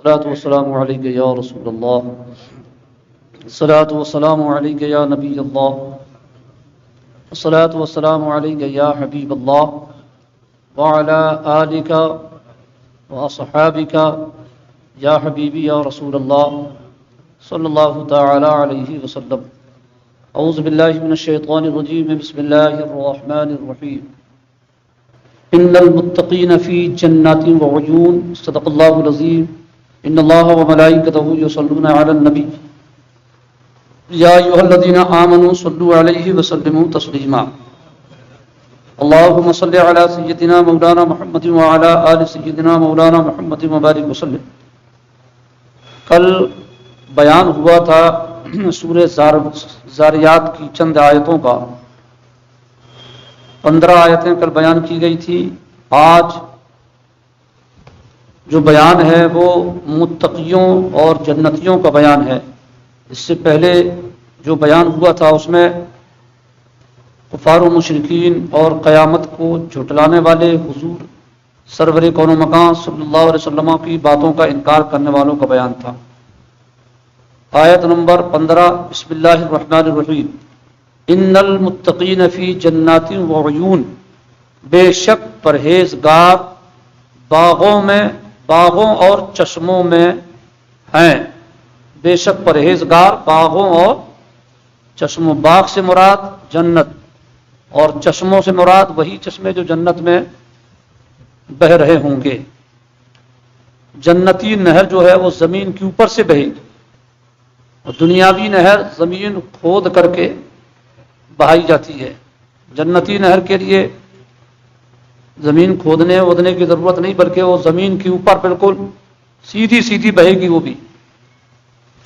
الصلاة والسلام عليك يا رسول الله، الصلاة والسلام عليك يا نبي الله، الصلاة والسلام عليك يا حبيب الله وعلى آلك وأصحابك يا حبيبي يا رسول الله صلى الله تعالى عليه وسلم. أعوذ بالله من الشيطان الرجيم، بسم الله الرحمن الرحيم. إن المتقين في جنات وعيون. صدق الله العظيم. إن الله وملائكته يصلون على النبي يا أيها الذين آمنوا صلوا عليه وسلموا تسليما. اللهم صل على سيدنا مولانا محمد وعلى آل سيدنا مولانا محمد وبارك وسلم. کل بیان ہوا تھا سورہ زاریات کی چند آیتوں کا. 15 آیتیں کل بیان کی گئی تھی. آج جو بیان ہے وہ متقیوں اور جنتیوں کا بیان ہے. اس سے پہلے جو بیان ہوا تھا اس میں کفار و مشرکین اور قیامت کو جھٹلانے والے حضور سرور کون و مکان صلی اللہ علیہ وسلم کی باتوں کا انکار کرنے والوں کا بیان تھا. آیت نمبر 15. بسم اللہ الرحمن الرحیم. ان المتقین فی جنات و عیون. بے شک پرہیزگار باغوں اور چشموں میں ہیں. بے شک پرہیزگار باغوں اور چشموں. باغ سے مراد جنت اور چشموں سے مراد وہی چشمے جو جنت میں بہ رہے ہوں گے. جنتی نہر جو ہے وہ زمین کے اوپر سے بہے گی اور دنیاوی نہر زمین کھود کر کے بہائی جاتی ہے. جنتی نہر کے لیے زمین کھودنے ودنے کی ضرورت نہیں، بلکہ وہ زمین کے اوپر بالکل سیدھی سیدھی بہے گی. وہ بھی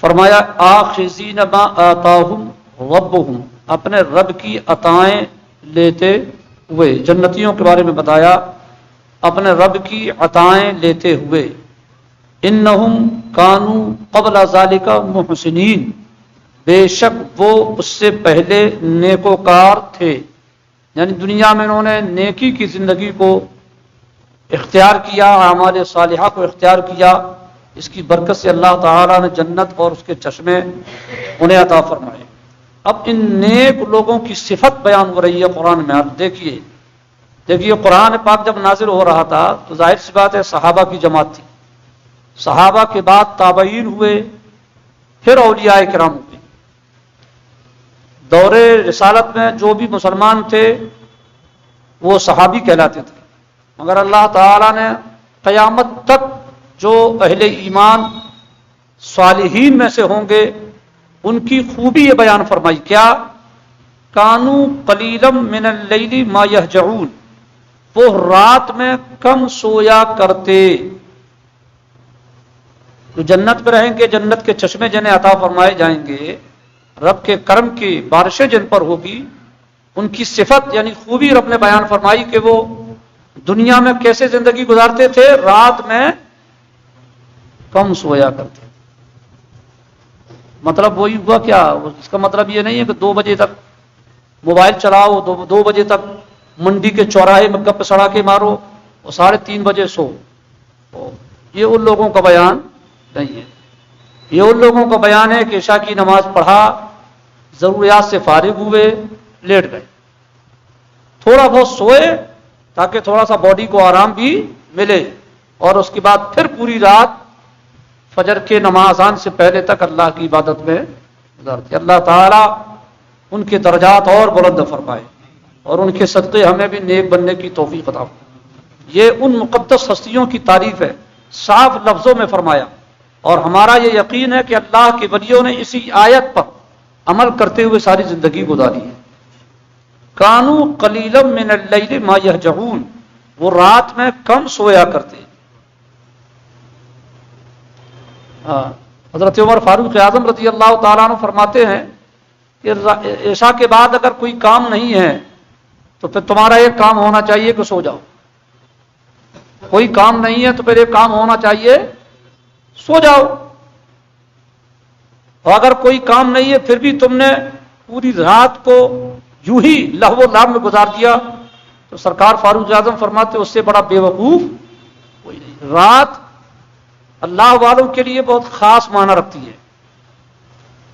فرمایا آخذین ما آتاہم ربہم، اپنے رب کی عطائیں لیتے ہوئے. جنتیوں کے بارے میں بتایا اپنے رب کی عطائیں لیتے ہوئے. انہم کانوا قبل ذالک محسنین، بے شک وہ اس سے پہلے نیکوکار تھے. یعنی دنیا میں انہوں نے نیکی کی زندگی کو اختیار کیا، اعمال صالحہ کو اختیار کیا. اس کی برکت سے اللہ تعالیٰ نے جنت اور اس کے چشمے انہیں عطا فرمائے. اب ان نیک لوگوں کی صفت بیان ہو رہی ہے قرآن میں. آپ دیکھیے قرآن پاک جب نازل ہو رہا تھا تو ظاہر سی بات ہے صحابہ کی جماعت تھی. صحابہ کے بعد تابعین ہوئے، پھر اولیاء کرام ہوئے. دور رسالت میں جو بھی مسلمان تھے وہ صحابی کہلاتے تھے، مگر اللہ تعالیٰ نے قیامت تک جو اہل ایمان صالحین میں سے ہوں گے ان کی خوبی یہ بیان فرمائی. کیا؟ کانوا قلیلا من اللیل ما یہجعون، وہ رات میں کم سویا کرتے. جو جنت میں رہیں گے، جنت کے چشمے جنہیں عطا فرمائے جائیں گے، رب کے کرم کی بارشیں جن پر ہوگی، ان کی صفت یعنی خوبی رب نے بیان فرمائی کہ وہ دنیا میں کیسے زندگی گزارتے تھے. رات میں کم سویا کرتے. مطلب وہی ہوا کیا؟ اس کا مطلب یہ نہیں ہے کہ 2 بجے تک موبائل چلاؤ، 2 بجے تک منڈی کے چوراہے میں گپ سڑا کے مارو اور 3:30 بجے سو. یہ ان لوگوں کا بیان نہیں ہے. یہ ان لوگوں کا بیان ہے کہ عشاء کی نماز پڑھا، ضروریات سے فارغ ہوئے، لیٹ گئے، تھوڑا بہت سوئے تاکہ تھوڑا سا باڈی کو آرام بھی ملے، اور اس کے بعد پھر پوری رات فجر کے نمازان سے پہلے تک اللہ کی عبادت میں گزارتے. اللہ تعالیٰ ان کے درجات اور بلند فرمائے اور ان کے صدقے ہمیں بھی نیک بننے کی توفیق عطا فرمائے. یہ ان مقدس ہستیوں کی تعریف ہے، صاف لفظوں میں فرمایا. اور ہمارا یہ یقین ہے کہ اللہ کے ولیوں نے اسی آیت پر عمل کرتے ہوئے ساری زندگی گزاری ہے. کانوا قلیلا من اللیل ما یہجعون، وہ رات میں کم سویا کرتے. حضرت عمر فاروق اعظم رضی اللہ تعالیٰ عنہ فرماتے ہیں کہ عشاء کے بعد اگر کوئی کام نہیں ہے تو پھر تمہارا ایک کام ہونا چاہیے کہ سو جاؤ. کوئی کام نہیں ہے تو پھر ایک کام ہونا چاہیے، سو جاؤ. اور اگر کوئی کام نہیں ہے پھر بھی تم نے پوری رات کو یوں ہی لہو و لعب میں گزار دیا تو سرکار فاروق اعظم فرماتے اس سے بڑا بے وقوف کوئی نہیں. رات اللہ والوں کے لیے بہت خاص معنی رکھتی ہے.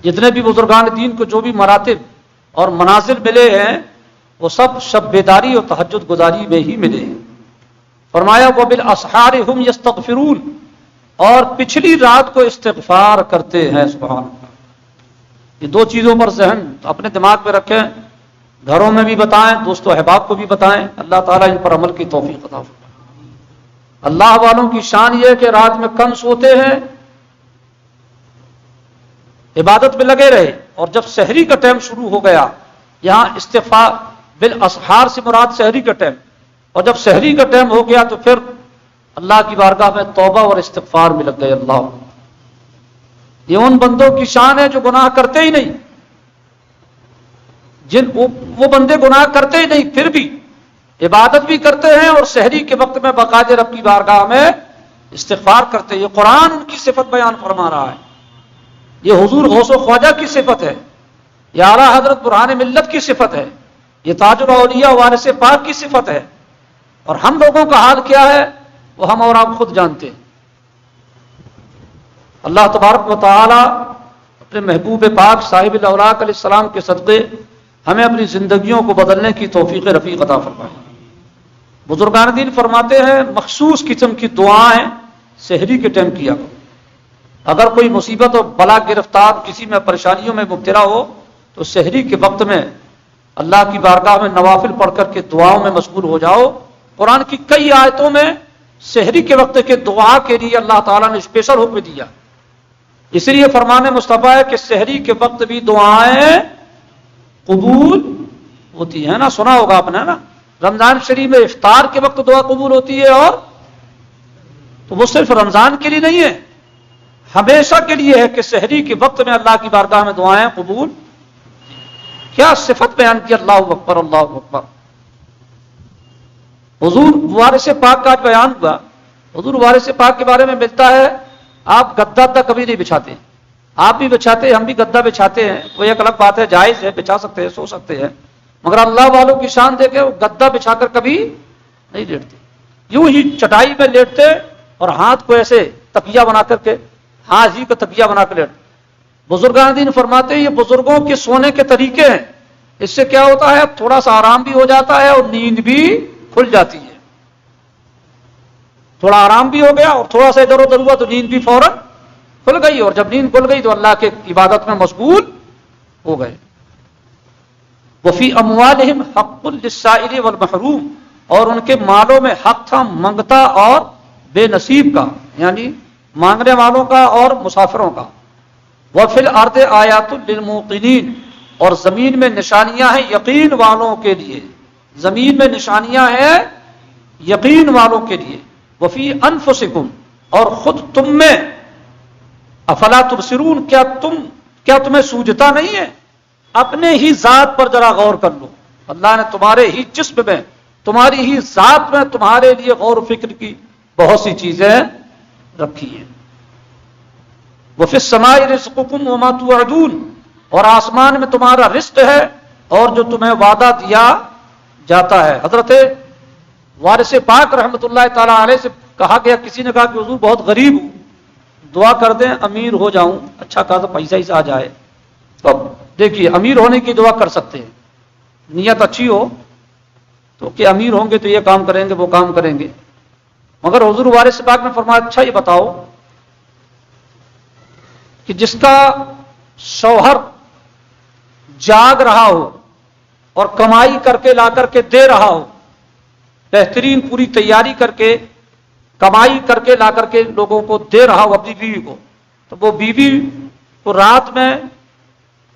جتنے بھی بزرگان دین کو جو بھی مراتب اور منازل ملے ہیں وہ سب شب بیداری اور تہجد گزاری میں ہی ملے ہیں. فرمایا وبالاسحار هم یستغفرون، اور پچھلی رات کو استغفار کرتے ہیں. سبحان اللہ. یہ دو چیزوں پر ذہن اپنے دماغ میں رکھیں، گھروں میں بھی بتائیں، دوست و احباب کو بھی بتائیں. اللہ تعالیٰ ان پر عمل کی توفیق عطا فرمائے. اللہ والوں کی شان یہ ہے کہ رات میں کم سوتے ہیں، عبادت میں لگے رہے، اور جب سحری کا ٹائم شروع ہو گیا، یہاں استغفار بالاسحار سے مراد سحری کا ٹائم، اور جب سحری کا ٹائم ہو گیا تو پھر اللہ کی بارگاہ میں توبہ اور استغفار میں لگ گئے. اللہ، یہ ان بندوں کی شان ہے جو گناہ کرتے ہی نہیں. وہ بندے گناہ کرتے ہی نہیں، پھر بھی عبادت بھی کرتے ہیں اور سحری کے وقت میں باقاعدہ رب کی بارگاہ میں استغفار کرتے ہیں. یہ قرآن ان کی صفت بیان فرما رہا ہے. یہ حضور غوث و خواجہ کی صفت ہے، یہ اعلیٰ حضرت برہان ملت کی صفت ہے، یہ تاج الاولیاء وارث پاک کی صفت ہے. اور ہم لوگوں کا حال کیا ہے وہ ہم اور آپ خود جانتے ہیں. اللہ تبارک و تعالی اپنے محبوب پاک صاحب الاوراق علیہ السلام کے صدقے ہمیں اپنی زندگیوں کو بدلنے کی توفیق رفیق عطا فرمائے. بزرگان دین فرماتے ہیں مخصوص قسم کی دعائیں سحری کے ٹائم کیا کرو. اگر کوئی مصیبت اور بلا گرفتار کسی میں پریشانیوں میں مبتلا ہو تو سحری کے وقت میں اللہ کی بارگاہ میں نوافل پڑھ کر کے دعاؤں میں مشغول ہو جاؤ. قرآن کی کئی آیتوں میں سحری کے وقت کے دعا کے لیے اللہ تعالیٰ نے اسپیشل حکم دیا. اس لیے فرمان مصطفیٰ ہے کہ سحری کے وقت بھی دعائیں قبول ہوتی ہیں. نا سنا ہوگا آپ نے نا، رمضان شریف میں افطار کے وقت دعا قبول ہوتی ہے، اور تو وہ صرف رمضان کے لیے نہیں ہے، ہمیشہ کے لیے ہے کہ سحری کے وقت میں اللہ کی بارگاہ میں دعائیں قبول. کیا صفت بیان کی، اللہ اکبر اللہ اکبر. حضور وارث پاک کا بیان ہوا. حضور وارث پاک کے بارے میں ملتا ہے آپ گدا تک کبھی نہیں بچھاتے. آپ بھی بچھاتے ہیں، ہم بھی گدا بچھاتے ہیں، وہ ایک الگ بات ہے، جائز ہے، بچھا سکتے ہیں، سو سکتے ہیں. مگر اللہ والوں کی شان دیکھے وہ گدا بچھا کر کبھی نہیں لیٹتے، یوں ہی چٹائی میں لیٹتے اور ہاتھ کو ایسے تکیہ بنا کر کے، ہاتھ ہی کو تکیہ بنا کر لیٹتے. بزرگان دین فرماتے ہیں یہ بزرگوں کے سونے کے طریقے ہیں. اس سے کیا ہوتا ہے، تھوڑا سا آرام بھی ہو جاتا ہے اور نیند بھی کھل جاتی ہے. تھوڑا آرام بھی ہو گیا اور تھوڑا سا ادھر ادھر ہوا تو نیند بھی فوراً کھل گئی، اور جب نیند کھل گئی تو اللہ کے عبادت میں مشغول ہو گئے. وفی اموالہم حق للسائل والمحروم، اور ان کے مالوں میں حق تھا منگتا اور بے نصیب کا، یعنی مانگنے والوں کا اور مسافروں کا. وفی الارض آیات للموقنین، اور زمین میں نشانیاں ہیں یقین والوں کے لیے. زمین میں نشانیاں ہیں یقین والوں کے لیے. وفی انفسکم، اور خود تم میں، افلا تبصرون، کیا تمہیں سوجتا نہیں ہے؟ اپنے ہی ذات پر ذرا غور کر لو. اللہ نے تمہارے ہی جسم میں، تمہاری ہی ذات میں تمہارے لیے غور و فکر کی بہت سی چیزیں رکھی ہیں. وفی السماء رزقکم وما توعدون، اور آسمان میں تمہارا رزق ہے اور جو تمہیں وعدہ دیا جاتا ہے. حضرت وارث پاک رحمت اللہ تعالی علیہ سے کہا گیا، کسی نے کہا کہ حضور بہت غریب ہوں، دعا کر دیں امیر ہو جاؤں، اچھا خاصا پیسہ ہی سے آ جائے. تو دیکھیے امیر ہونے کی دعا کر سکتے ہیں، نیت اچھی ہو تو کہ امیر ہوں گے تو یہ کام کریں گے وہ کام کریں گے. مگر حضور وارث پاک نے فرمایا اچھا یہ بتاؤ کہ جس کا شوہر جاگ رہا ہو اور کمائی کر کے لا کر کے دے رہا ہو، بہترین پوری تیاری کر کے کمائی کر کے لا کر کے لوگوں کو دے رہا ہو اپنی بیوی کو، تو وہ بیوی کو رات میں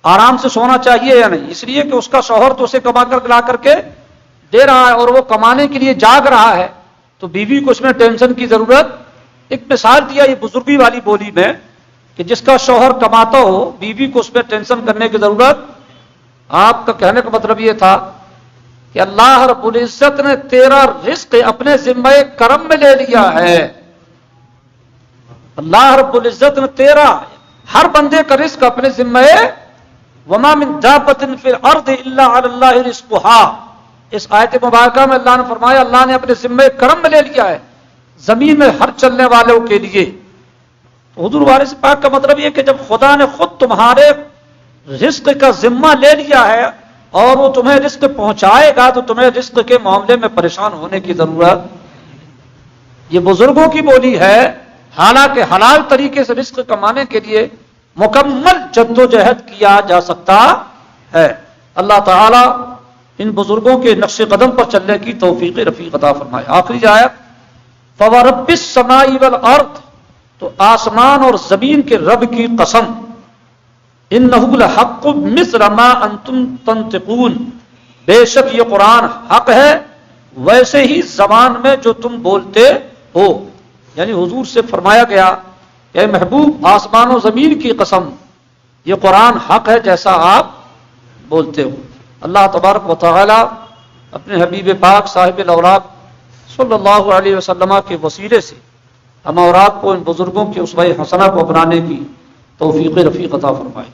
آرام سے سونا چاہیے یا نہیں؟ اس لیے کہ اس کا شوہر تو اسے کما کر لا کر کے دے رہا ہے اور وہ کمانے کے لیے جاگ رہا ہے، تو بیوی کو اس میں ٹینشن کی ضرورت. ایک مثال دیا یہ بزرگی والی بولی میں کہ جس کا شوہر کماتا ہو بیوی کو اس میں ٹینشن کرنے کی ضرورت. آپ کا کہنے کا مطلب یہ تھا کہ اللہ رب العزت نے تیرا رزق اپنے ذمہ کرم میں لے لیا ہے. اللہ رب العزت نے تیرا ہر بندے کا رزق اپنے ذمہ، وما من دابۃ فی الارض الا علی اللہ رزقها. اس آیت مبارکہ میں اللہ نے فرمایا اللہ نے اپنے ذمہ کرم میں لے لیا ہے زمین میں ہر چلنے والوں کے لیے تو حضور وارث پاک کا مطلب یہ کہ جب خدا نے خود تمہارے رزق کا ذمہ لے لیا ہے اور وہ تمہیں رزق پہنچائے گا تو تمہیں رزق کے معاملے میں پریشان ہونے کی ضرورت. یہ بزرگوں کی بولی ہے، حالانکہ حلال طریقے سے رزق کمانے کے لیے مکمل جد و جہد کیا جا سکتا ہے. اللہ تعالی ان بزرگوں کے نقش قدم پر چلنے کی توفیق رفیق عطا فرمائے. آخری آیت فَوَرَبِّ السَّمَاءِ وَالْأَرْضِ، تو آسمان اور زمین کے رب کی قسم، اِنَّهُ لَحَقٌّ مِثْلَ مَا أَنْتُمْ تَنْطِقُونَ، بے شک یہ قرآن حق ہے ویسے ہی زبان میں جو تم بولتے ہو. یعنی حضور سے فرمایا گیا کہ اے محبوب آسمان و زمین کی قسم یہ قرآن حق ہے جیسا آپ بولتے ہو. اللہ تبارک و تعالی اپنے حبیب پاک صاحب الاوراق صلی اللہ علیہ وسلم کے وسیلے سے ہم اوراق کو ان بزرگوں کے اسوہ حسنہ کو اپنانے کی توفیق رفیق عطا فرمائے.